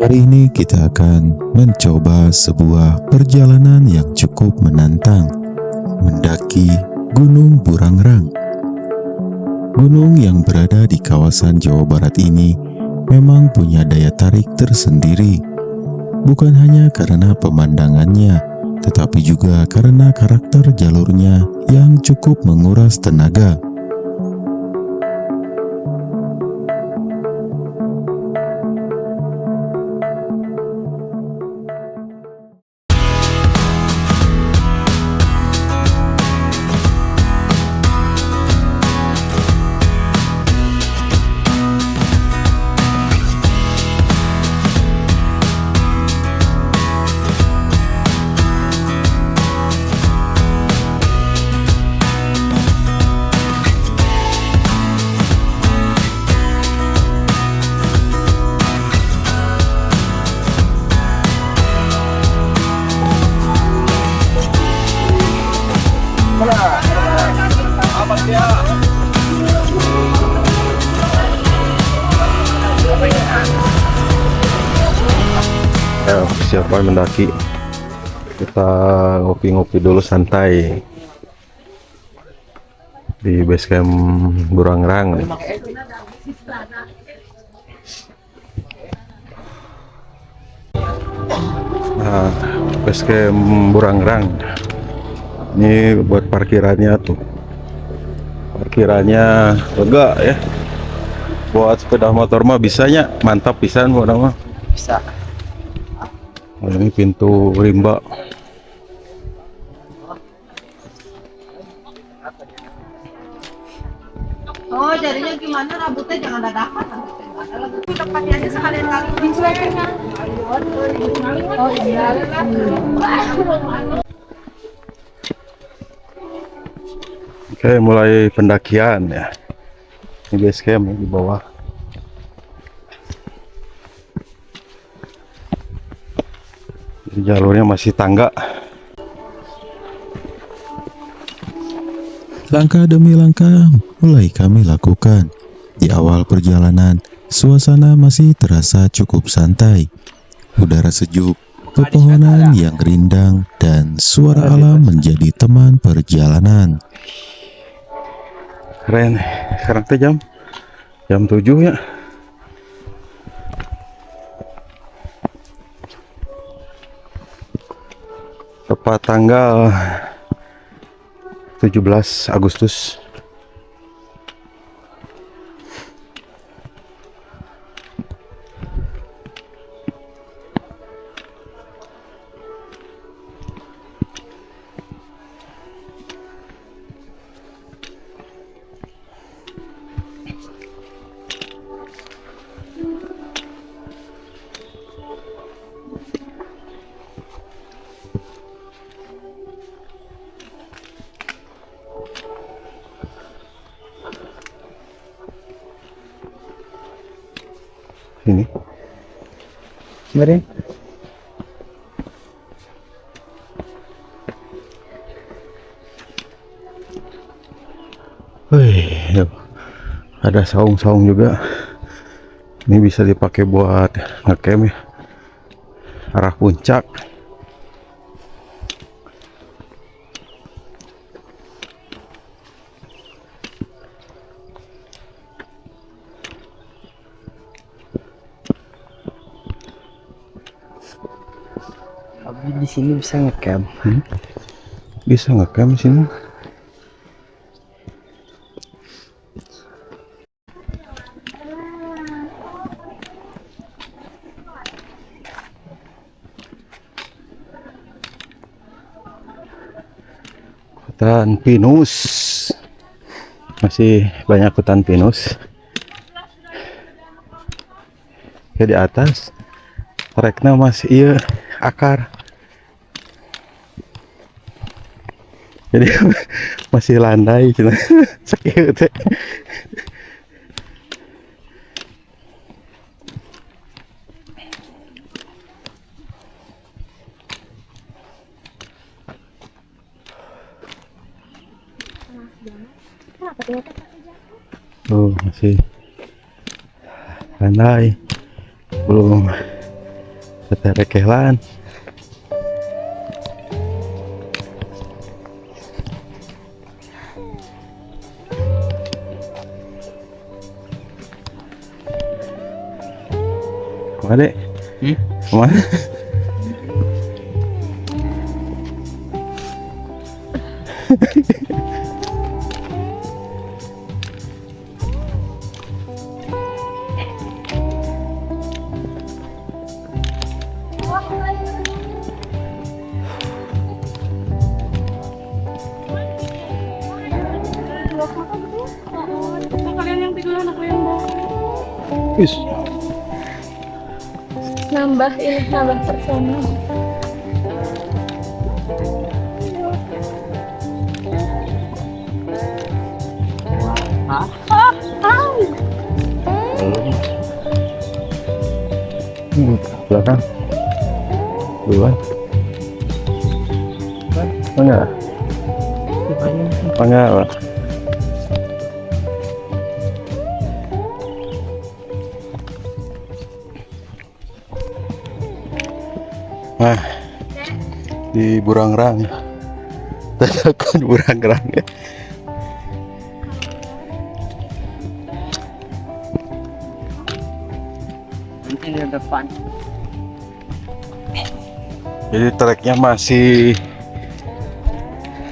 Hari ini kita akan mencoba sebuah perjalanan yang cukup menantang, mendaki Gunung Burangrang. Gunung yang berada di kawasan Jawa Barat ini memang punya daya tarik tersendiri, bukan hanya karena pemandangannya, tetapi juga karena karakter jalurnya yang cukup menguras tenaga. Ya, persiapan mendaki. Kita ngopi-ngopi dulu santai di base camp Burangrang. Nah, base camp Burangrang ini buat parkirannya tuh. Parkirannya lega ya. Buat sepeda motor mah bisanya mantap pisan buat mah. Bisa. Oh, ini pintu rimba. Oh, jadinya gimana rambutnya jangan dadakan. Tempatnya aja sekalian kali dicuekin. Oh iya. Oke, mulai pendakian ya. Ini base camp di bawah. Jadi jalurnya masih tangga. Langkah demi langkah mulai kami lakukan. Di awal perjalanan, suasana masih terasa cukup santai. Udara sejuk, pepohonan yang rindang, dan suara alam menjadi teman perjalanan. Keren. Sekarang teh jam 7 ya. Tepat tanggal 17 Agustus. Ini Mari. Wih, ada saung-saung juga. Ini bisa dipakai buat ngecamp ya. Arah puncak. Abi di sini bisa ngecamp. Bisa ngecamp di sini. Hutan pinus. Masih banyak hutan pinus. Ya di atas rekna masih iya akar. Jadi masih landai cina sakit teh. Tuh masih landai, belum Teterekelan. Kemana dek? Kemana? Kalian yang tiduran, aku yang bawa. Wis. Nambah personal. Belakang. Duluan. Enggak. Enggak, Pak. Nah, di Burangrang ya. Tadakan Burangrang ya. Nanti di depan. Jadi treknya masih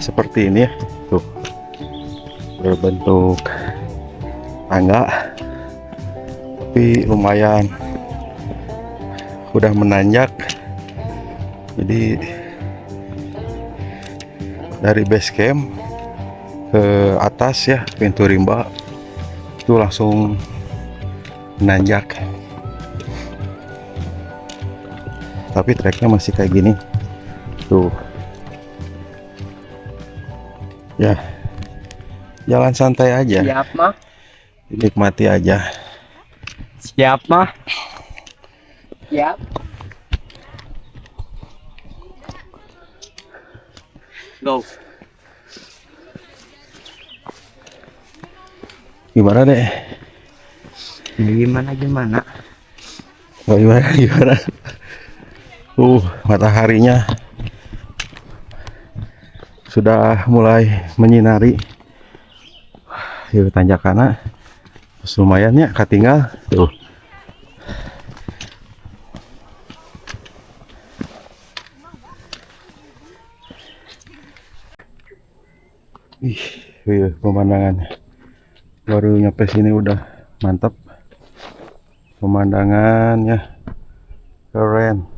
seperti ini ya, tuh berbentuk tangga, tapi lumayan udah menanjak. Jadi dari base camp ke atas ya, pintu rimba itu langsung menanjak. Tapi treknya masih kayak gini tuh ya, jalan santai aja, Siap mah. dinikmati aja. Siap mah. Siap. Go. Gimana deh? Gimana? Oh, gimana? Mataharinya sudah mulai menyinari. Yuk tanjakannya lumayan ya, katinggal tuh. Pemandangannya baru nyampe sini udah mantap. Pemandangannya keren.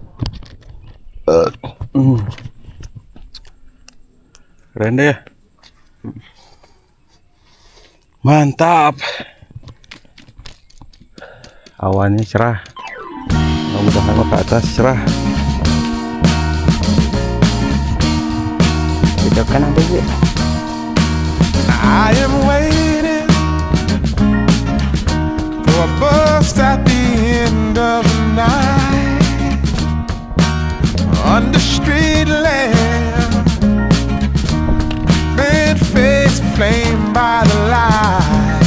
Keren deh. Mantap. Awannya cerah. Mudah-mudahan ke atas cerah. Kita kan ada yuk. I am waiting for a bus at the end of the night under street lamp, red face flame by the light.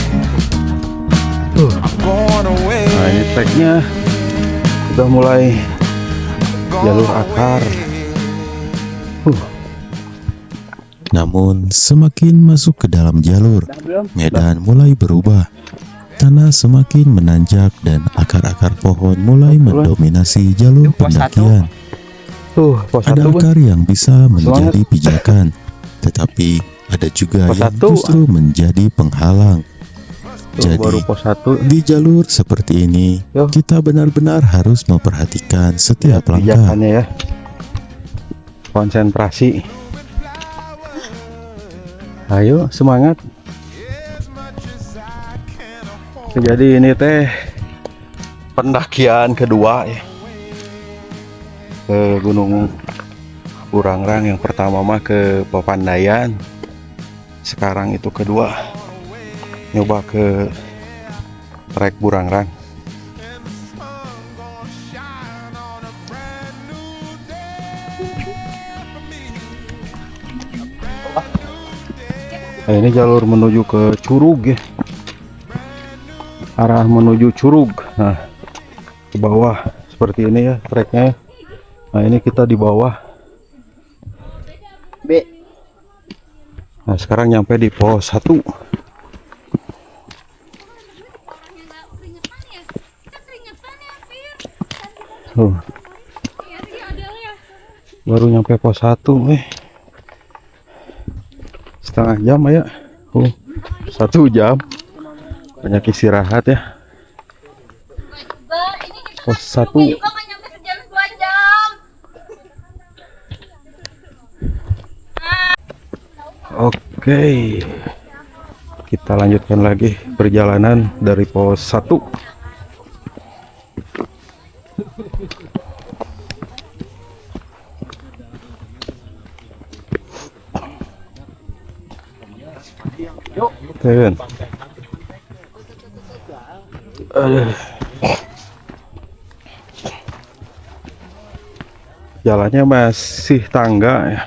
I'm going away. Nah, ini treknya udah mulai jalur akar. Namun semakin masuk ke dalam jalur, medan mulai berubah. Tanah semakin menanjak dan akar-akar pohon mulai mendominasi jalur pendakian. Ada akar yang bisa menjadi pijakan, tetapi ada juga yang justru menjadi penghalang. Jadi, di jalur seperti ini, kita benar-benar harus memperhatikan setiap langkah. Pijakannya ya. Konsentrasi. Ayo semangat. Jadi ini teh pendakian kedua ya, ke Gunung Burangrang. Yang pertama mah ke Papandayan, sekarang itu kedua nyoba ke trek Burangrang. Nah, ini jalur menuju ke Curug ya, arah menuju Curug. Nah, ke bawah seperti ini ya treknya ya. Nah ini kita di bawah. B. Nah sekarang nyampe di pos 1. Baru nyampe pos 1 setengah jam ya. 1 jam. Banyak istirahat ya. Pos 1. Oke, kita lanjutkan lagi perjalanan dari pos 1. Ten. Aduh. Jalannya masih tangga ya.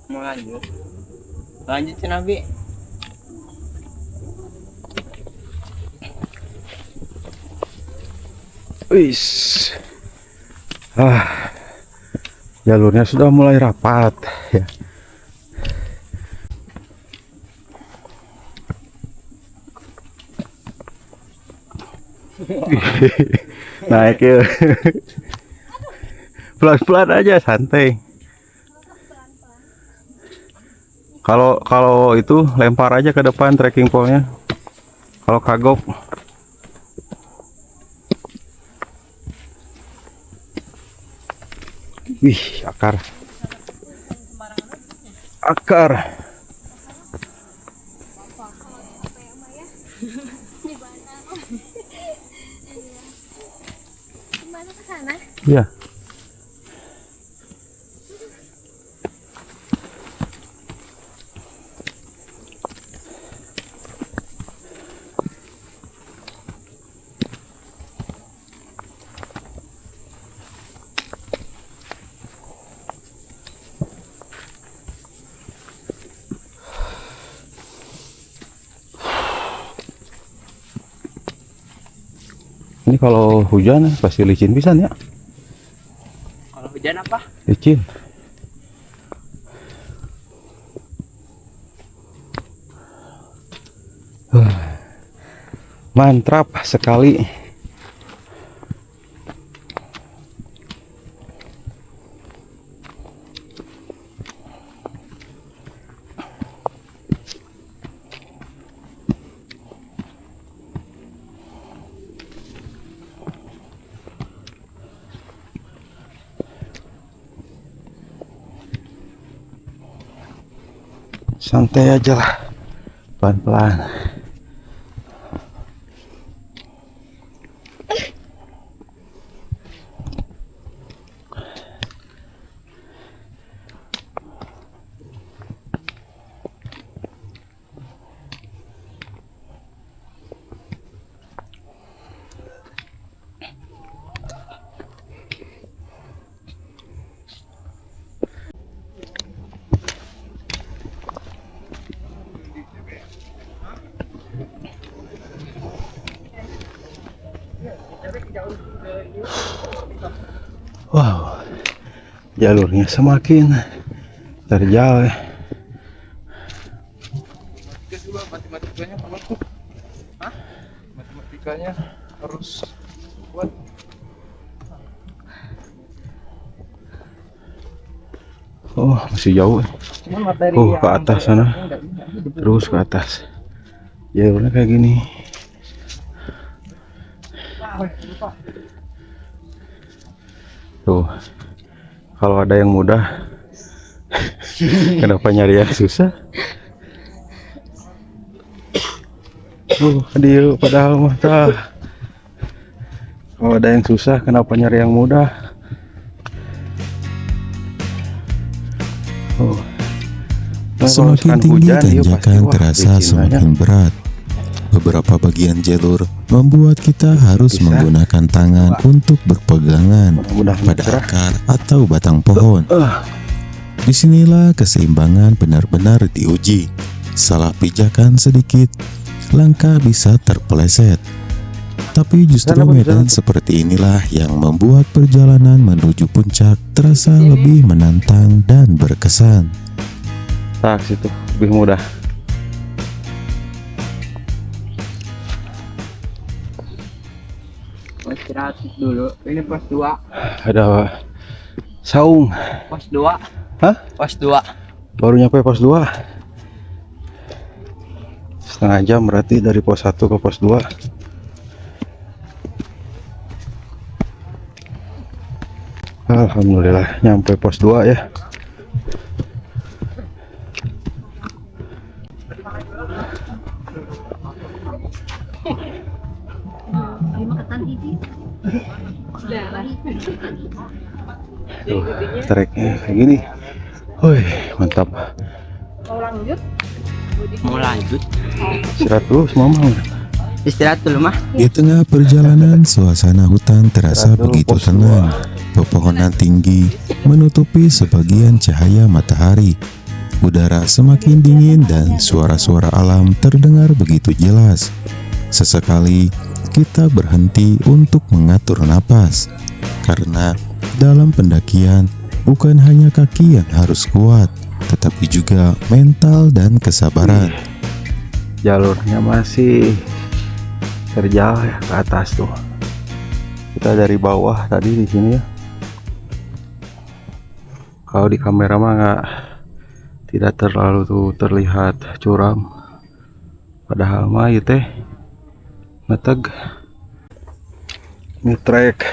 Mau lanjut. Lanjutin Abi. Wis. Jalurnya sudah mulai rapat ya. Naik ya. Pelan-pelan aja, santai. Kalau itu lempar aja ke depan trekking pole-nya. Kalau kagok. Wih, akar. Akar. Gimana ke sana? Iya. Ini kalau hujan pasti licin pisan ya. Kalau hujan apa? Licin. Mantap sekali. Santai aja lah, pelan-pelan. Wow, jalurnya semakin terjal ya. Matematikanya apa tuh? Hah? Matematikanya harus buat. Oh, masih jauh. Ke atas sana. Terus ke atas. Jalurnya kayak gini. Tuh. Kalau ada yang mudah, kenapa nyari yang susah? Dia padahal mah tah. Kalau ada yang susah, kenapa nyari yang mudah? Semakin tinggi tanjakan terasa semakin berat. Beberapa bagian jalur membuat kita harus menggunakan tangan untuk berpegangan pada akar atau batang pohon. Disinilah keseimbangan benar-benar diuji. Salah pijakan sedikit, langkah bisa terpeleset. Tapi justru medan seperti inilah yang membuat perjalanan menuju puncak terasa lebih menantang dan berkesan. Tak, situ lebih mudah. Mau istirahat dulu. Ini pos 2. Ada saung. Pos 2. Hah? Pos 2. Baru nyampe pos 2. Setengah jam berarti dari pos 1 ke pos 2. Alhamdulillah nyampe pos 2 ya. Tuh, treknya kayak gini. Woi, mantap. Mau lanjut? Istirahat dulu semamang. Istirahat dulu mah. Di tengah perjalanan, suasana hutan terasa begitu tenang. Pepohonan tinggi menutupi sebagian cahaya matahari. Udara semakin dingin dan suara-suara alam terdengar begitu jelas. Sesekali kita berhenti untuk mengatur napas, karena dalam pendakian bukan hanya kaki yang harus kuat, tetapi juga mental dan kesabaran. Jalurnya masih terjal ya ke atas tuh. Kita dari bawah tadi di sini ya. Kalau di kamera mah tidak terlalu tuh terlihat curam. Padahal mah itu teh ngeteg. Ini trek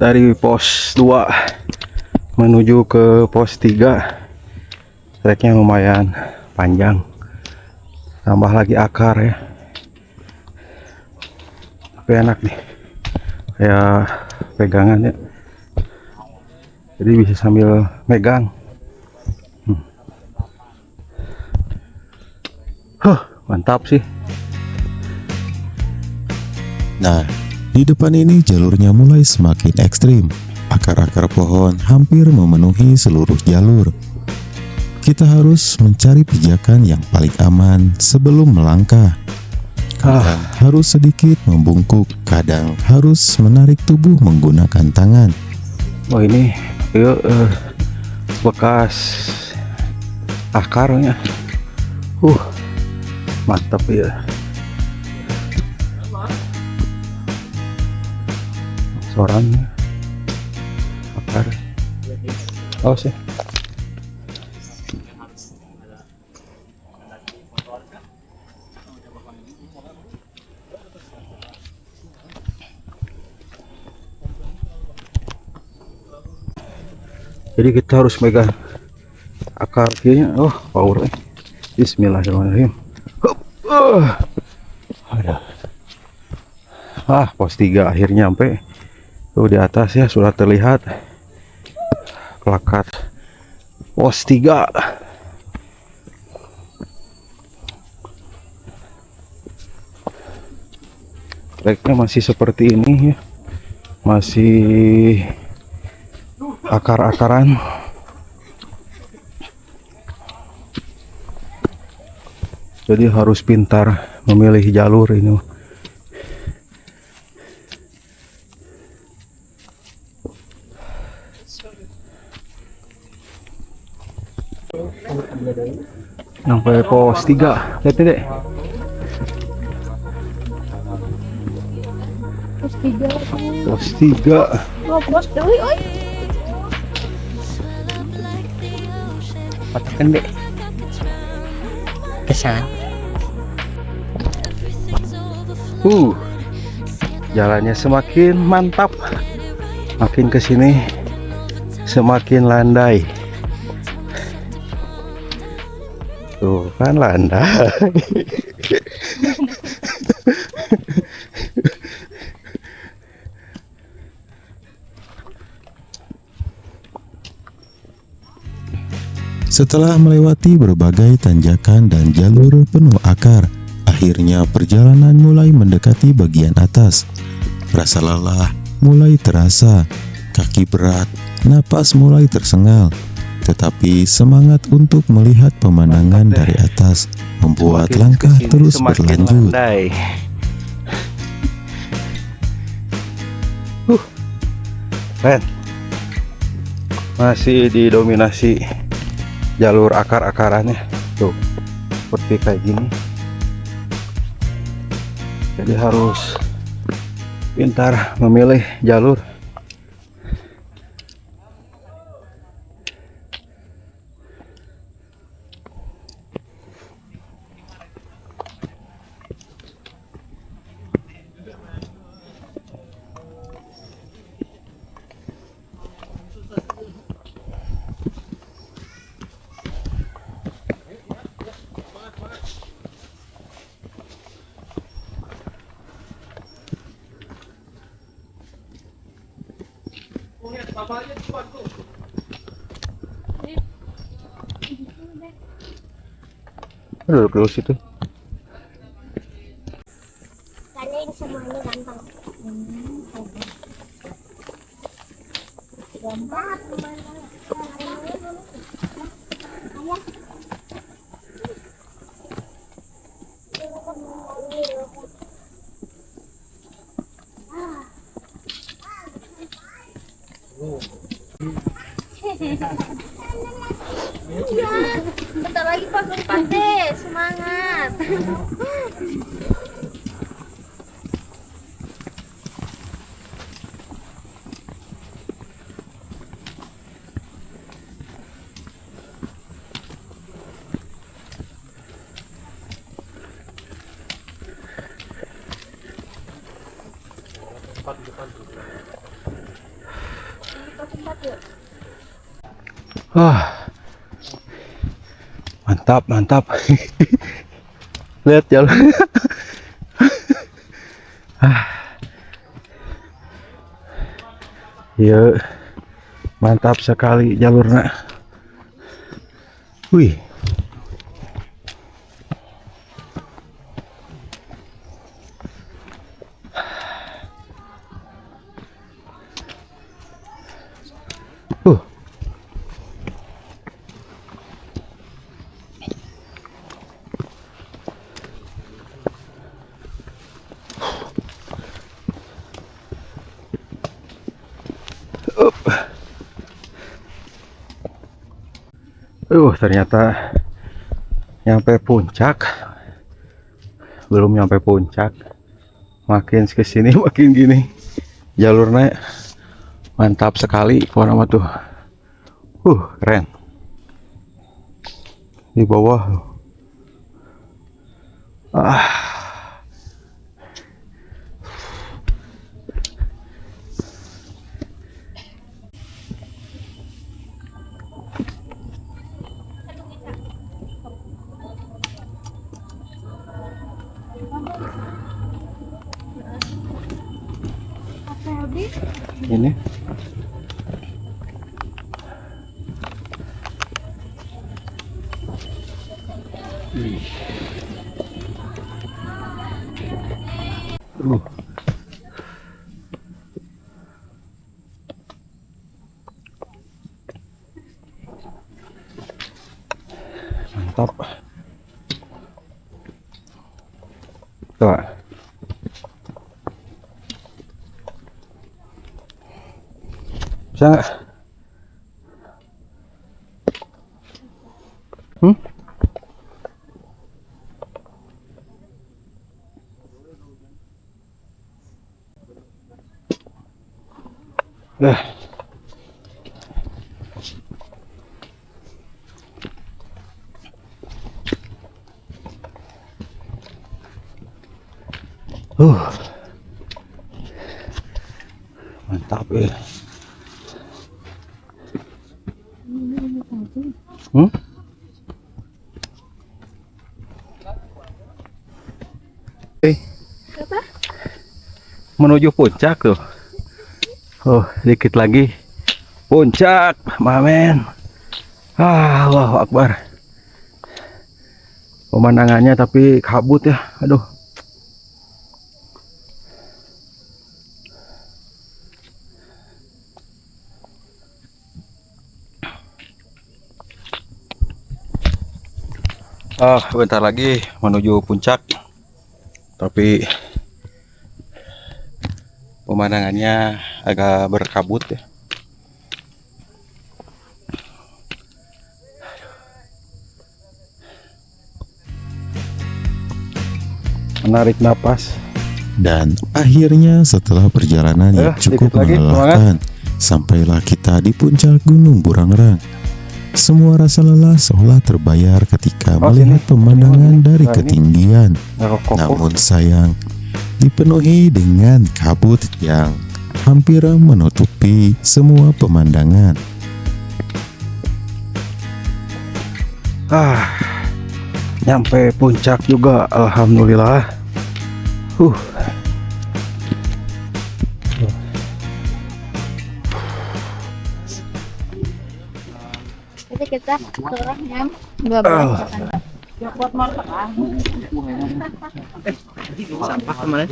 dari pos 2 menuju ke pos 3. Treknya lumayan panjang. Tambah lagi akar ya. Tapi enak nih. Kayak pegangan ya. Jadi bisa sambil megang. Mantap sih. Nah, di depan ini jalurnya mulai semakin ekstrim. Akar-akar pohon hampir memenuhi seluruh jalur. Kita harus mencari pijakan yang paling aman sebelum melangkah. Kadang harus sedikit membungkuk, kadang harus menarik tubuh menggunakan tangan. Oh ini bekas akarnya. Mantap ya. Sorangnya akar. Oh sih. Jadi kita harus megang akar kirinya. Oh, power. Bismillahirrahmanirrahim. Pos 3 akhirnya sampai. Tuh di atas ya sudah terlihat plakat pos 3. Treknya masih seperti ini ya. Masih akar-akaran. Jadi harus pintar memilih jalur ini. Sampai pos 3. Lihat deh. Pos 3. Bos deui euy. Patokan deh. Kesan. Jalannya semakin mantap. Makin kesini semakin landai. Tuh kan landai. Setelah melewati berbagai tanjakan dan jalur penuh akar, akhirnya perjalanan mulai mendekati bagian atas. Rasa lelah mulai terasa, kaki berat, napas mulai tersengal. Tetapi semangat untuk melihat pemandangan dari atas membuat Semakin langkah kesini terus semakin berlanjut. landai. Keren. Masih didominasi jalur akar-akarannya. Tuh, seperti kayak gini. Jadi harus pintar memilih jalur. Duduk dulu situ. Kalian semuanya gampang. Gampang. Ya, bentar lagi pasang pantai, semangat. Wah, mantap, mantap. Lihat jalur. Ya, mantap sekali jalurnya. Wih. Uh. Ternyata nyampe puncak. Belum nyampe puncak. Makin kesini makin gini. Jalurnya mantap sekali. Warna tuh. Keren. Di bawah. Ini mantap. Tuh. Bisa nggak? Mantap ya. Menuju puncak tuh. Dikit lagi puncak, mamen. Allahu Akbar. Pemandangannya tapi kabut ya. Aduh. Bentar lagi menuju puncak. Tapi pemandangannya agak berkabut ya. Menarik napas. Dan akhirnya setelah perjalanan yang sedikit cukup lagi, melelahkan, sampailah kita di puncak Gunung Burangrang. Semua rasa lelah seolah terbayar ketika melihat pemandangan dari ketinggian. Namun sayang, dipenuhi dengan kabut yang hampir menutupi semua pemandangan. Nyampe puncak juga, alhamdulillah. Jadi kita turun jam 12. Sampah kemarin.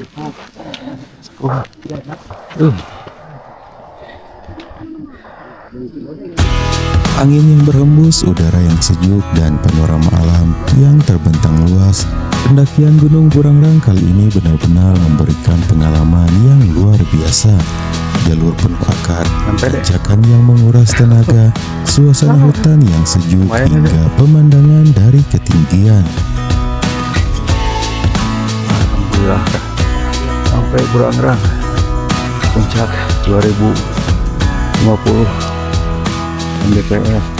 Angin yang berhembus, udara yang sejuk, dan panorama alam yang terbentang luas. Pendakian Gunung Burangrang kali ini benar-benar memberikan pengalaman yang luar biasa. Jalur penuh akar, tanjakan yang menguras tenaga, suasana hutan yang sejuk, hingga pemandangan dari ketinggian. Alhamdulillah sampai Burangrang puncak 2050 MDPL.